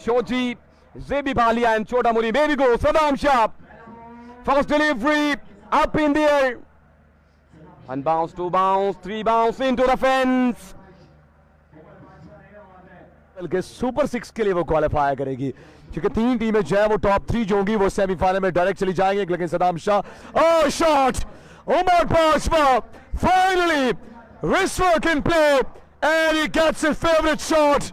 Shoji, Zebi Bhalia and Chota Muli. Baby go, Saddam Shah. First delivery, up in the air. One bounce, two bounce, three bounce into the fence. बल्कि super 6 के लिए वो qualify करेगी क्योंकि 3 टीमें जो है वो टॉप 3 जो होंगी वो सेमीफाइनल में डायरेक्ट चली जाएंगे लेकिन Saddam Shah oh shot Umar Bajwa finally wrist work in play and he gets his favorite shot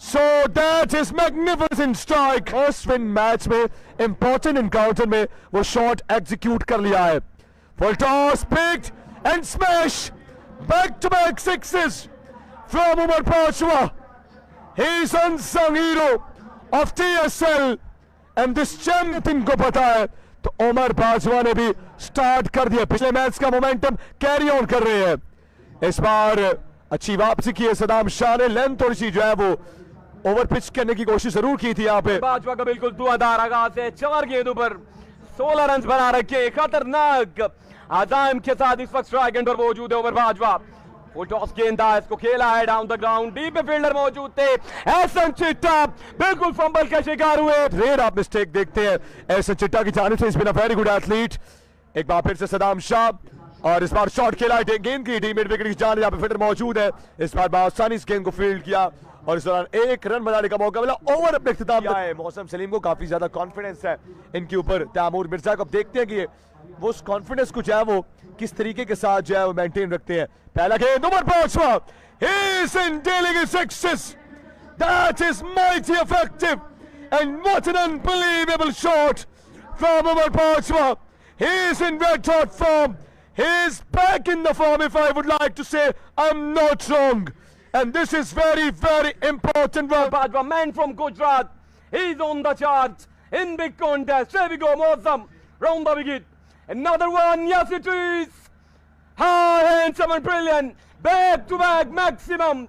so that is magnificent strike first win match में important encounter में वो shot execute कर लिया है full toss picked and smash back to back sixes from Umar Bajwa. He's unsung hero of TSL and this champion को पता है तो उमर बाजवा ने भी स्टार्ट कर दिया पिछले मैच का मोमेंटम कैरी ऑन कर रहे हैं इस बार अच्छी वापसी की है सदाम शाह ने लेंथ थोड़ी सी जो है वो ओवर पिच करने की कोशिश जरूर की थी यहाँ पे बाजवा का बिल्कुल धुआंधार आगाज है 4 गेंदों पर 16 रन बना रखे खतरनाक आजाम के साथ इस वक्त स्ट्राइक एंड पर मौजूद है उमर बाजवा फुल टॉस गेंदबाज इसको खेला है down the ground deep fielder मौजूद थे एहसन चिट्टा बिल्कुल फंबल का शिकार हुए रेयर आप मिस्टेक देखते हैं एहसन चिट्टा की जानिब से इस बिना वेरी गुड एथलीट एक बार फिर से सदाम शाह और इस बार शॉट खेला है गेंद की टीममेट विकेट की जान यहाँ पे फील्डर मौजूद है इस बार आसानी से गेंद को फील्ड किया और इस दौरान 1 रन बनाने का मौका मिला ओवर अपने इख्तिताम किया है मौसम सलीम को काफी ज्यादा कॉन्फिडेंस है इनके ऊपर तैमूर मिर्जा को अब देखते हैं कि वो उस कॉन्फिडेंस को जो है वो किस तरीके के साथ जो है वो मेंटेन रखते हैं पहला गेंद Umar Bajwa he is in dealing his sixes that is mighty effective and what an unbelievable shot from Umar Bajwa he is in red hot form he is back in the form if I would like to say I'm not wrong and this is very very important Bajwa man from Gujarat he's on the charts in big contest there we go Mozam round the wicket another one yes it is high handsome and brilliant back to back maximum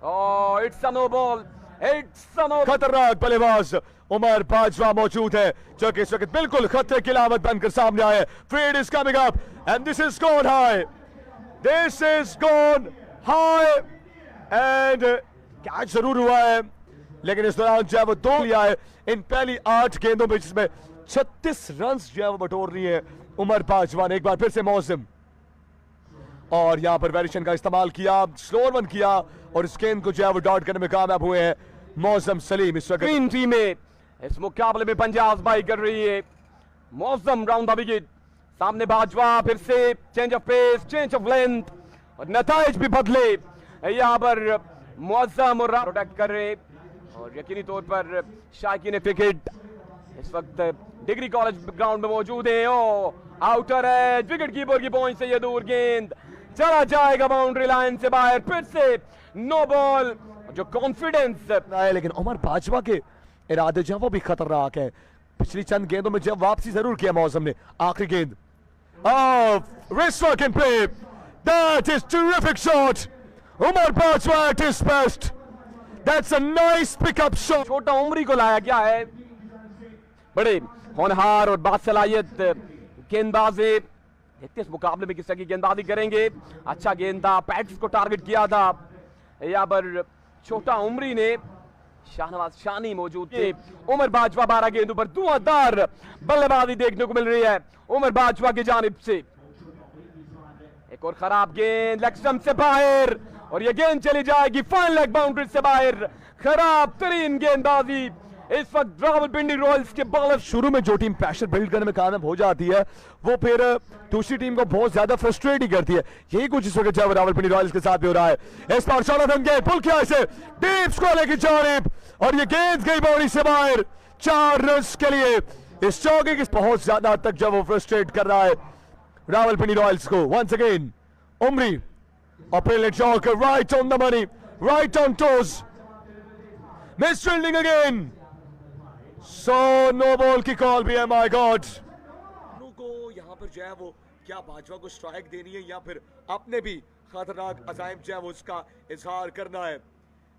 oh it's a no ball it's a no खतरनाक बल्लेबाज उमर बाजवा मौजूद है जो कि इस वक्त बिल्कुल खतरे की अलामत बनकर सामने आए field is coming up and this is gone high this is gone high and catch जरूर हुआ है लेकिन इस दौरान जो है वो 2 लिया है इन पहली 8 गेंदों में जिसमें 36 रन जो है वो बटोर रही है उमर बाजवा ने एक बार फिर से मौसम और यहां पर वेरिएशन का इस्तेमाल किया स्लोअर वन किया और इस गेंद को जो है वो डॉट करने में कामयाब हुए हैं मौसम सलीम इस वक्त तीन टीमें इस मुकाबले में पंजाब बाई कर रही है मौसम राउंड द विकेट सामने बाजवा फिर से change of pace change of length और नताइज भी बदले यहां पर मौसम और प्रोटेक्ट कर रहे और यकीनी तौर पर शाकिन विकेट इस वक्त डिग्री कॉलेज ग्राउंड में मौजूद है ओ आउटर एज विकेट कीपर की पहुंच से ये दूर गेंद चला जाएगा बाउंड्री लाइन से बाहर फिर से नो बॉल जो कॉन्फिडेंस है लेकिन उमर बाजवा के इरादे जो वो भी खतरनाक है पिछली चंद गेंदों में जब वापसी जरूर किया मौसम ने आखिरी गेंद wrist work in play that is terrific shot Umar Bajwa at his best that's a nice pickup shot छोटा उम्री को लाया गया है बड़े होनहार और बासलाहियत गेंदबाजी देखते इस मुकाबले में किस तरह की गेंदबाजी करेंगे अच्छा गेंद था पैट्स को टारगेट किया था यहाँ पर छोटा उम्री ने शाहनवाज शानी मौजूद थे उमर बाजवा 12 गेंदों पर धुआंधार बल्लेबाजी देखने को मिल रही है उमर बाजवा की जानिब से एक और खराब गेंद लेग स्टंप से बाहर और ये गेंद चली जाएगी फाइन लेग बाउंड्री से बाहर खराब तरीन गेंदबाजी इस वक्त रावलपिंडी रॉयल्स के बॉलर शुरू में जो टीम प्रेशर बिल्ड करने में कामयाब हो जाती है वो फिर दूसरी टीम को बहुत ज्यादा फ्रस्ट्रेट ही करती है यही कुछ इस वक्त जो रावलपिंडी रॉयल्स के साथ भी हो रहा है इस बार शॉट गेंद पुल किया इसे डीप स्कोर की जानिब और ये गेंद गई बाउंड्री से बाहर 4 रन के लिए इस चौके की बहुत ज्यादा तक जब वो फ्रस्ट्रेट कर रहा है रावलपिंडी रॉयल्स को वंस अगेन उमरी और पहले चौक right on the money right on toes miss fielding again so no ball की कॉल भी है माय गॉड को यहाँ पर जो है वो क्या बाजवा को स्ट्राइक देनी है या फिर अपने भी खतरनाक अजाइम जो है वो उसका इजहार करना है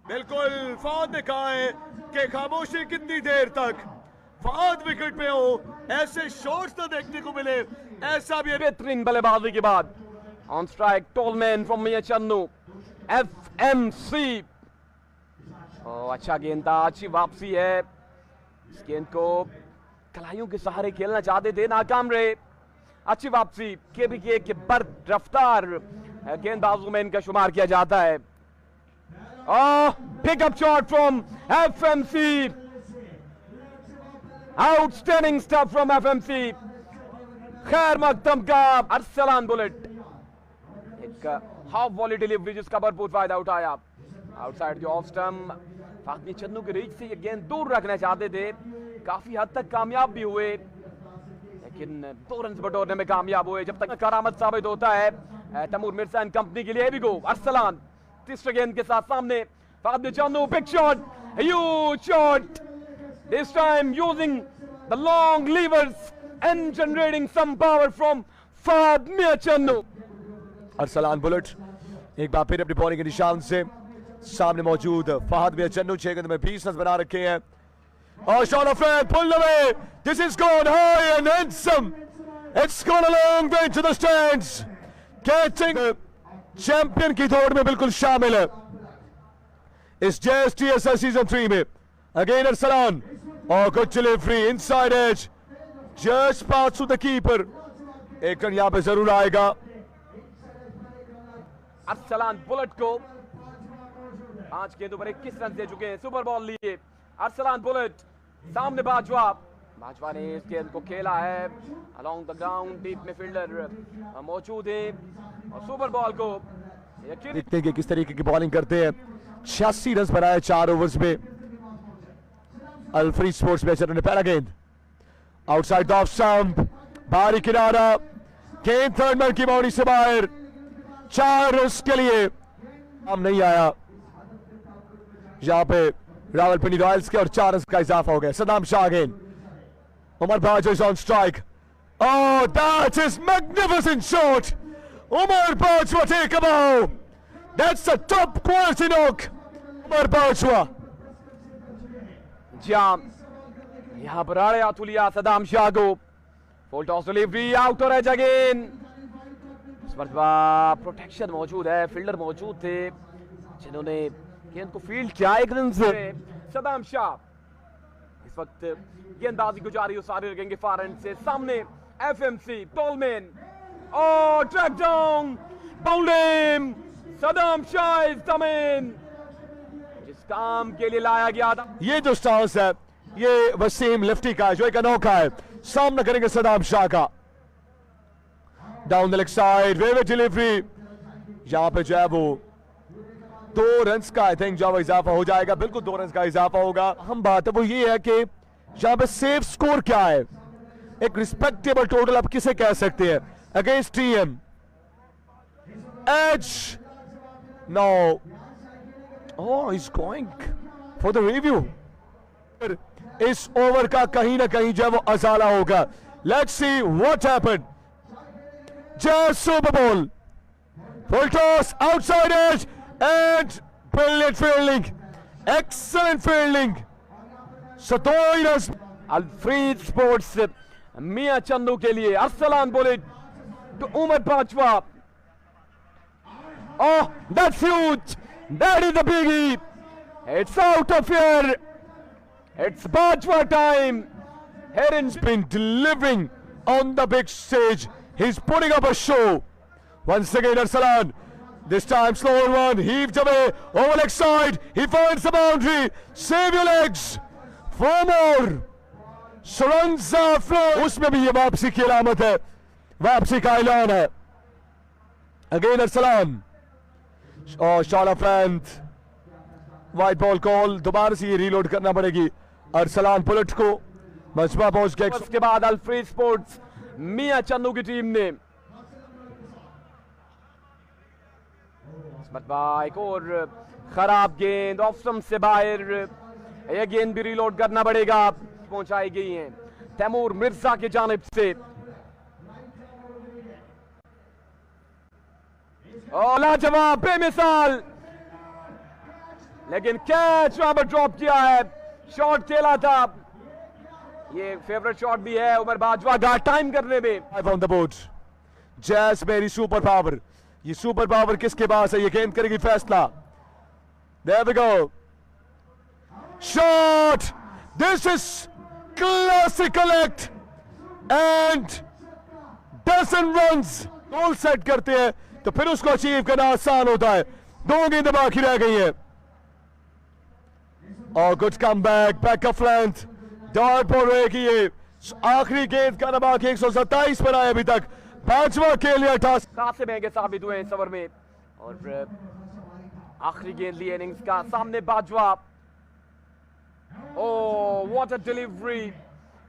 बिल्कुल फाद ने कहा है कि खामोशी कितनी देर तक फाद विकेट पे हो ऐसे शॉट्स तो देखने को मिले ऐसा भी बेहतरीन बल्लेबाजी के बाद on strike tall man from Mian Channu FMC अच्छा गेंद था, अच्छी वापसी है। इस गेंद को कलाइयों के सहारे खेलना चाहते थे, नाकाम रहे। अच्छी वापसी, केबीके के बर्द रफ्तार गेंदबाजों में इनका शुमार किया जाता है। Pickup shot from FMC, outstanding stuff from FMC. खैर मकदम का अरसलान बुलेट, एक हाफ वॉली डिलीवरी जिसका भरपूर फायदा उठाया। आउटसाइड के ऑफ स्टंप, फातमी चन्नू के रीच से ये गेंद दूर रखना चाहते थे, काफी हद तक कामयाब भी हुए, लेकिन 2 रन बटोरने में कामयाब हुए। जब तक करामत साबित होता है तैमूर मिर्जा एंड कंपनी के लिए भी गो। अरसलान तीसरे गेंद के साथ सामने, Fatmi Channu big shot, huge shot, this time using the long levers and generating some power from Fahad Mia Channu. Arsalan bullet एक बार फिर अपनी बॉलिंग के निशान से सामने मौजूद फहद मिया चन्नू 6 गेंद में 20 रन बना रखे हैं। और shot off pull away, this is gone high and handsome, it's gone a long way to the stands. Catching champion की दौड़ में बिल्कुल शामिल है इस JSTSL सीजन 3 में। अगेन अरसलान और good delivery inside edge, just pass to the keeper. एक रन यहां पे जरूर आएगा। अरसलान बुलेट को 5 गेंदों पर 21 रन दे चुके हैं, सुपर बॉल लिए। अरसलान बुलेट सामने बाजवा ने इस गेंद को खेला है अलोंग द ग्राउंड, डीप में फील्डर मौजूद है और सुपर बॉल को देखते हैं कि किस तरीके की बॉलिंग करते हैं। 86 रन बनाए 4 ओवर्स में। अल्फ्री स्पोर्ट्स बेचर ने पहला गेंद आउटसाइड द ऑफ स्टंप, बाहरी किनारा, गेंद थर्ड मैन की बाउंड्री से बाहर। 4 रन के लिए हम नहीं आया यहां पे रावलपिंडी रॉयल्स के, और 4 रन का इजाफा हो गया। Saddam Shah again, Umar Bajwa is on strike. Oh that is magnificent shot, Umar Bajwa take a bow, that's a top quality knock. Umar Bajwa यहां पर आड़े आतुलिया सदाम शाह को, फुल टॉस डिलीवरी, आउट और एज अगेन। इस मरतबा प्रोटेक्शन मौजूद है, फील्डर मौजूद थे जिन्होंने गेंद को फील्ड किया। 1 रन से सदाम शाह इस वक्त गेंदबाजी को जारी सारे लगेंगे फार एंड से। सामने एफएमसी टॉलमैन, और track down, bound, Saddam Shah is the man जिस काम के लिए लाया गया था। ये जो स्टांस है ये वसीम लिफ्टी का जो एक अनोखा है, सामना करेंगे सदाम शाह का। डाउन द लेग साइड, वेवे डिलीवरी, यहां पे जो है वो 2 रन का आई थिंक जो इजाफा हो जाएगा। बिल्कुल 2 रन का इजाफा होगा। हम बात है वो ये है कि यहां पे सेफ स्कोर क्या है, एक रिस्पेक्टेबल टोटल आप किसे कह सकते हैं अगेंस्ट टीएम। Edge no, oh is going for the review. इस ओवर का कहीं ना कहीं जो है वो अजाला होगा। Let's see what happened. Just super ball, full toss, outside edge and brilliant fielding, excellent fielding. सतोई रन अल्फ्रीड स्पोर्ट्स मिया चन्नू के लिए। Arsalan bullet to Umar Bajwa, oh that's huge, that is the biggie, it's out of here, it's Bajwa time. Heron's been delivering on the big stage. He's putting up a show. Once again Arsalan, this time slower one, heaved away over leg side, he finds the boundary. Save your legs for more. Saranza flow, उसमें भी ये वापसी की अलामत है, वापसी का ऐलान है। Again Arsalan, और shot of length, wide ball call, दोबारा से ये रीलोड करना पड़ेगी अरसलान बुलेट को। मजबा पहुंच गया। उसके बाद अल्फ्रीड स्पोर्ट्स मिया चन्नू की टीम ने एक और खराब गेंद ऑफ स्टंप से बाहर, यह गेंद भी रीलोड करना पड़ेगा। पहुंचाई गई है तैमूर मिर्जा की जानिब से। लाजवाब, बेमिसाल, लेकिन कैच वहां पर ड्रॉप किया है। शॉट खेला था, ये फेवरेट शॉट भी है उमर बाजवा का टाइम करने में। ऑन द बोर्ड जैस मेरी सुपर पावर, ये सुपर पावर किसके पास है, ये गेंद करेगी फैसला। There we go, shot. This is classical act and dozen runs. Goal set करते हैं तो फिर उसको अचीव करना आसान होता है. 2 गेंदें बाकी रह गई है. और good come back of length. Dot ball रहेगी ये. आखिरी गेंद का नंबर 127 पर आया अभी तक. 5वां के लिए 88 खासे महंगे साबित हुए इस ओवर में. और आखिरी गेंद ली इनिंग्स का. सामने Bajwa. Oh, what a delivery!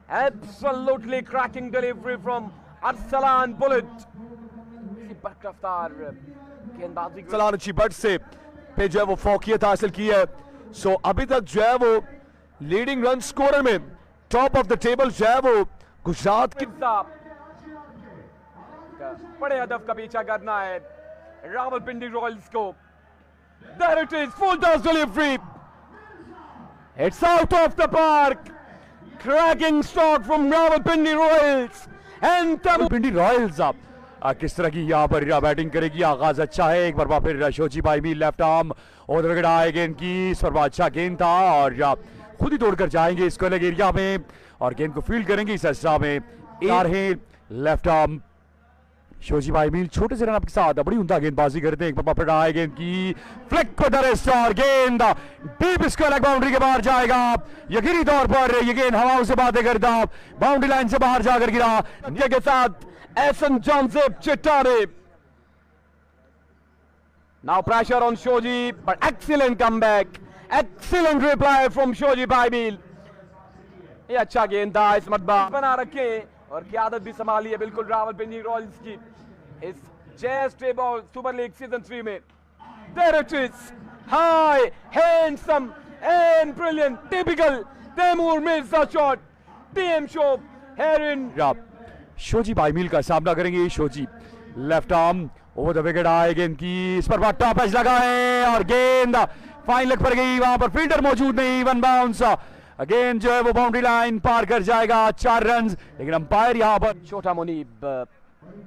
Absolutely cracking delivery from Arsalan Bullet. बरकफ्तार गेंदबाजी. सलान अच्छी बट से पे जो है वो फौकियत हासिल की है. सो अभी तक जो है वो लीडिंग रन स्कोरर में टॉप ऑफ द टेबल जो है वो गुजरात की. बड़े हदफ का पीछा करना है रावलपिंडी रॉयल्स को. There it is, full toss delivery. It's out of the park. Cracking start from Rawalpindi Royals. And Rawalpindi Royals आप किस तरह की यहाँ पर बैटिंग करेगी. आगाज अच्छा है. एक बार फिर शोची भाई भी लेफ्ट आर्म और विकेट आए गेंद की. इस पर अच्छा गेंद था और खुद ही तोड़कर जाएंगे इसको अलग एरिया में और गेंद को फील्ड करेंगे इस हिस्सा में. लेफ्ट आर्म शोजी भाई मील छोटे से रन आपके साथ बड़ी उमदा गेंदबाजी करते हैं. एक बार फिर आए गेंद की फ्लिक को दरस्त और गेंद डीप इसको अलग बाउंड्री के बाहर जाएगा. यकीनी तौर पर ये गेंद हवाओं से बातें करता बाउंड्री लाइन से बाहर जाकर गिरा. के साथ Ehsan जॉनसेप चिट्टारे. Now pressure on Shoji, but excellent comeback, excellent reply from Shoji Baibil. ये अच्छा गेंद था. इस मतबा बना रखे और क़यादत भी संभाली है बिल्कुल रावलपिंडी रॉयल्स की इस chess table super league season 3 में. There it is, high, handsome and brilliant, typical Taimur Mirza shot. TM show here in. शोजी बाईमील का सामना करेंगे. शोजी left arm over the wicket आए गेंद की. इस पर बट्टा पैच लगा है और गेंद फाइन लेग पर गई. वहां पर फील्डर मौजूद नहीं. 1 बाउंस. गेंद जो है वो बाउंड्री लाइन पार कर जाएगा. 4 रन. लेकिन अंपायर यहां पर छोटा मुनीब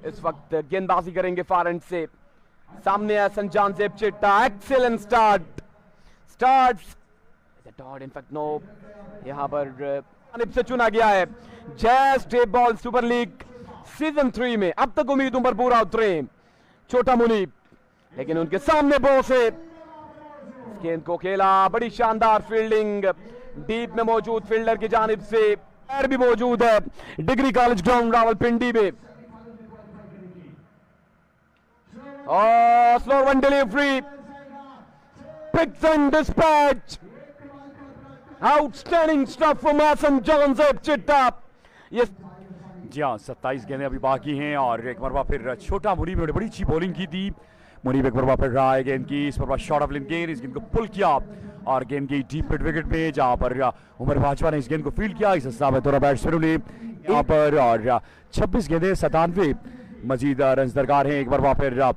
इस वक्त गेंदबाजी करेंगे फार एंड से. सामने है संजान जेब चिट्टा. Excellent starts dot. In fact no यहां पर से चुना गया है जैस tape ball super league season 3 में. अब तक उम्मीदों पर पूरा उतरे छोटा मुनीब, लेकिन उनके सामने बॉस है. गेंद को खेला. बड़ी शानदार फील्डिंग डीप में मौजूद फील्डर की जानिब से. पैर भी मौजूद है डिग्री कॉलेज ग्राउंड रावलपिंडी में. और slow one delivery. Picks and dispatch. Outstanding stuff from Ehsan जॉनसेप चिट्टा. ये जी हाँ 27 गेंदें अभी बाकी हैं और एक बार फिर छोटा मुनीब ने बड़ी अच्छी बॉलिंग की थी. मुनीब एक बार फिर रहा है गेंद की. इस पर शॉर्ट ऑफ लेंथ गेंद. इस गेंद को पुल किया और गेंद की डीप मिड विकेट पे जहां पर उमर बाजवा ने इस गेंद को फील्ड किया. इस हिस्सा में थोड़ा बैट्समैनों ने यहाँ पर और 26 गेंदें 97 मजीद रन दरकार हैं. एक बार फिर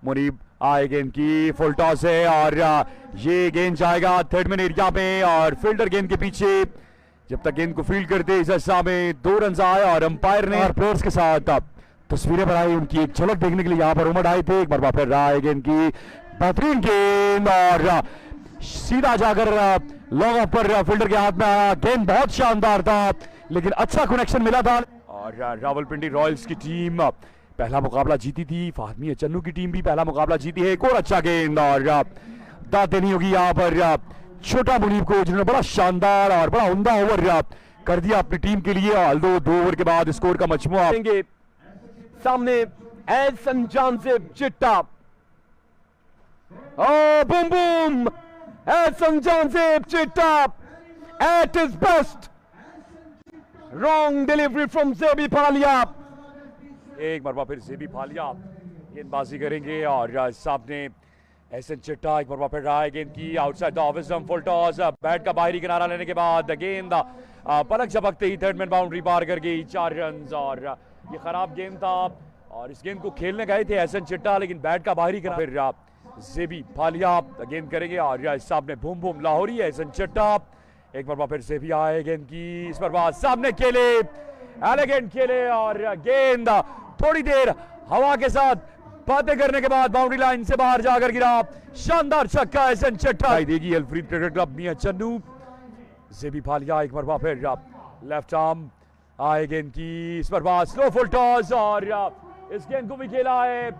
मुनीब आए गेंद की. फुल टॉस है और ये गेंद जाएगा थर्ड मैन एरिया में और फील्डर गेंद के पीछे. जब तक गेंद को फील्ड करते इस हिस्सा में 2 रन आए और अंपायर ने प्लेयर्स के साथ तस्वीरें बनाई. उनकी एक झलक देखने के लिए यहाँ पर उमड़ आए थे. एक बार फिर रहा है गेंद की. बेहतरीन गेंद और सीधा जाकर लॉन्ग ऑफ पर फील्डर के हाथ में आया. गेंद बहुत शानदार था लेकिन अच्छा कनेक्शन मिला था. और रावलपिंडी रॉयल्स की टीम पहला मुकाबला जीती थी. फाहमी चन्नू की टीम भी पहला मुकाबला जीती है. एक और अच्छा गेंद और दाद देनी होगी यहाँ पर छोटा मुनीब को जिन्होंने बड़ा शानदार और बड़ा उम्दा ओवर कर दिया अपनी टीम के लिए. और 2 ओवर के बाद स्कोर का मजमुआ. सामने एहसन जॉनसेप चिट्टा. Oh, boom, boom! Ehsan Joseph Chitta at his best. Wrong delivery from Zebi Palia. एक बार फिर जेबी फालिया गेंदबाजी करेंगे और सामने एहसन चिट्टा. एक बार फिर रहा है गेंद की. Outside the off stump. Full toss. Bat का बाहरी किनारा लेने के बाद गेंद पलक झपकते ही थर्ड मैन बाउंड्री पार कर गई. 4 रन. और ये खराब गेंद था और इस गेंद को खेलने गए थे एहसन चिट्टा लेकिन बैट का बाहरी किनारा. फिर जेबी फालिया गेंद करेंगे और सामने बूम बूम लाहौरी है एहसन चिट्टा. एक बार फिर जेबी आए गेंद की. इस पर बाद सामने खेले एलिगेंट खेले और गेंद थोड़ी देर हवा के साथ बातें करने के बाद बाउंड्री लाइन से बाहर जाकर गिरा. शानदार छक्का एहसन चिट्टा देगी. एल्फ्रीड क्रिकेट क्लब मियां चन्नू जेबी फालिया एक मरबा फिर लेफ्ट आर्म आए गेंद की इस मरबा स्लो फुल टॉस और इस गेंद को भी खेला है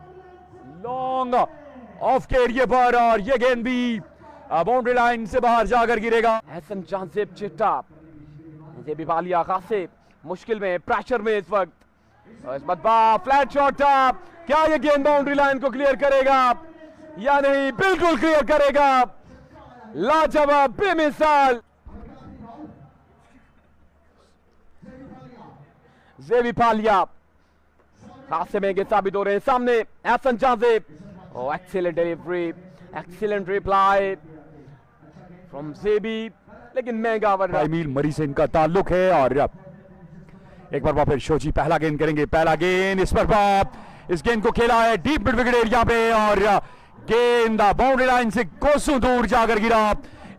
लॉन्ग ऑफ के एरिया पर और ये गेंद भी बाउंड्री लाइन से बाहर जाकर गिरेगा। एहसन जांजेब चिट्टा, जेबी फालिया खासे मुश्किल में, प्रेशर में इस वक्त। इस मरबा फ्लैट शॉट था, क्या ये गेंद बाउंड्री लाइन को क्लियर करेगा या नहीं? बिल्कुल क्लियर करेगा, लाजवाब बेमिसाल जेबी फालिया खासे महंगे साबित हो रहे हैं सामने। Ehsan Jahanzeb, excellent delivery, excellent reply from JB, लेकिन महंगा मील मरी से इनका ताल्लुक है। और एक बार फिर शोजी पहला गेंद करेंगे, पहला गेंद इस पर इस गेंद को खेला है डीप मिड विकेट एरिया पे और गेंद बाउंड्री लाइन से कोसों दूर जाकर गिरा।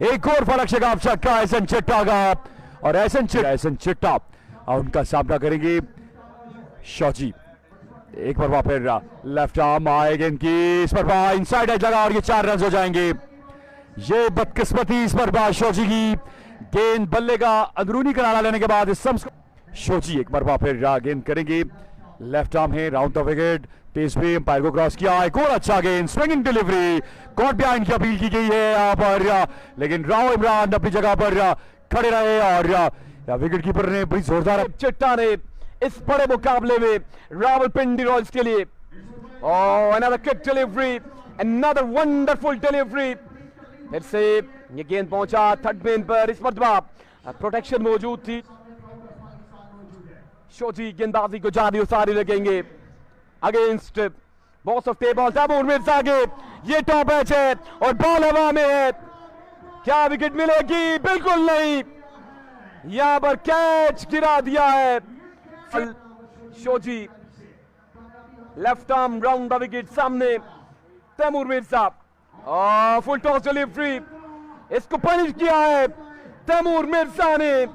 एक और फलक शगाफ छक्का एहसन चिट्टा का और एहसन चिट्टा उनका सामना करेंगे शोजी। एक बार फिर लेफ्ट आर्म आए गेंद की इस पर इनसाइड एज लगा और ये 4 रन हो जाएंगे। ये बदकिस्मती इस पर शोजी की, गेंद बल्ले का अंदरूनी किनारा लेने के बाद शोजी एक बार फिर गेंद करेंगे, लेफ्ट आर्म है राउंड द विकेट, तेज पे अंपायर को क्रॉस किया, एक और अच्छा गेंद स्विंगिंग डिलीवरी, कॉट बिहाइंड की अपील की गई है यहाँ पर, लेकिन राव इमरान अपनी जगह पर खड़े रहे और विकेट कीपर ने बड़ी जोरदार चिट्टा ने इस बड़े मुकाबले में रावलपिंडी रॉयल्स के लिए another quick delivery, another wonderful delivery। फिर से ये गेंद पहुंचा थर्ड मैन पर, इस मरतबा प्रोटेक्शन मौजूद थी। शोजी गेंदबाजी को जारी उसारी लगेंगे against boss of table Taimur Mirza के। ये टॉप एच है और बॉल हवा में है, क्या विकेट मिलेगी? बिल्कुल नहीं, यहां पर कैच गिरा दिया है। शोजी left arm round the wicket, सामने Taimur Mirza, full toss delivery, इसको पनिश किया है तैमूर मिर्जा ने।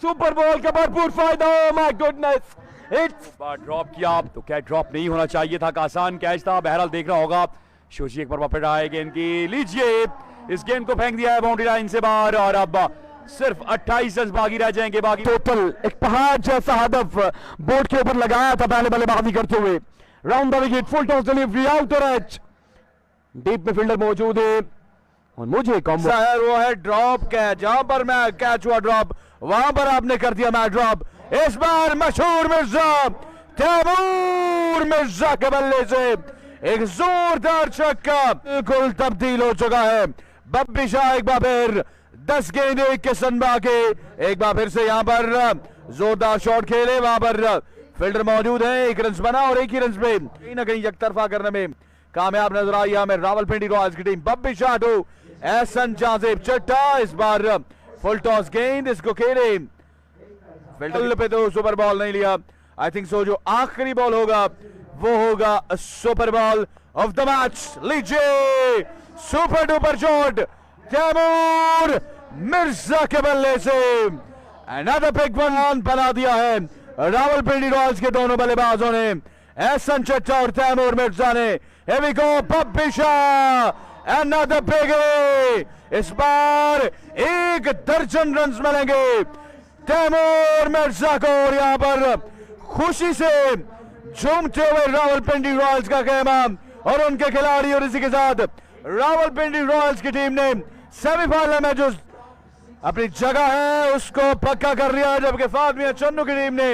सुपर बॉल का भरपूर फायदा, oh my goodness, it's drop किया तो कैच ड्रॉप नहीं होना चाहिए था, आसान कैच था, बहरहाल देखना होगा। शोजी एक बार फिर आए गेंद की, लीजिए इस गेंद को फेंक दिया है बाउंड्री लाइन से बाहर और अब सिर्फ 28 रन बाकी रह जाएंगे। बाकी टोटल एक पहाड़ जैसा हदफ बोर्ड के ऊपर लगाया था पहले बल्लेबाजी करते हुए। Round the wicket, full toss delivery, outer as, deep में फील्डर मौजूद है और मुझे कम वो है ड्रॉप कैच, जहां पर मैं कैच हुआ ड्रॉप वहां पर आपने कर दिया मैं ड्रॉप। इस बार मशहूर मिर्जा, तैमूर मिर्जा के बल्ले से एक जोरदार छक्का बिल्कुल तब्दील हो चुका है। बब्बी शाह एक बार फिर 10 गेंद 1 के सनबा के, एक बार फिर से यहां पर जोरदार शॉट खेले, वहां पर फील्डर मौजूद है, 1 रन बना और 1 ही रन में कहीं ना कहीं एकतरफा करने में कामयाब नजर आई हमें रावलपिंडी रॉयल्स की टीम। बब्बी शाह टू एहसन जांजेब चिट्टा, इस बार फुल टॉस गेंद, इसको खेले फील्डर पे तो सुपर बॉल नहीं लिया। आई थिंक सो जो आखिरी बॉल होगा वो होगा super ball of the match. लीजिए super duper shot Taimur Mirza के बल्ले से, अनदर बिग वन बना दिया है रावलपिंडी रॉयल्स के दोनों बल्लेबाजों ने, एहसन चिट्टा और तैमूर मिर्जा ने। Here we go, Baby Shah, another biggie, इस बार 1 दर्जन रन मिलेंगे तैमूर मिर्जा को और यहां पर खुशी से झूमते हुए रावलपिंडी रॉयल्स का कहना और उनके खिलाड़ी, और इसी के साथ रावलपिंडी रॉयल्स की टीम ने सेमीफाइनल में जो अपनी जगह है उसको पक्का कर लिया, जबकि फातमिया चन्नू की टीम ने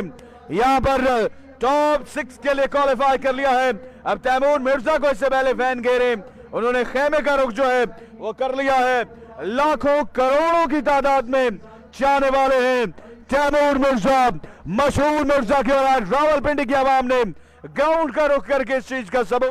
यहां पर टॉप 6 के लिए क्वालिफाई कर लिया है। अब तैमूर मिर्जा को इससे पहले फैन घेरे, उन्होंने खेमे का रुख जो है वो कर लिया है। लाखों करोड़ों की तादाद में चाहने वाले हैं तैमूर मिर्जा, मशहूर मिर्जा की, और रावलपिंडी की आवाम ने ग्राउंड का रुख करके इस चीज का सबूत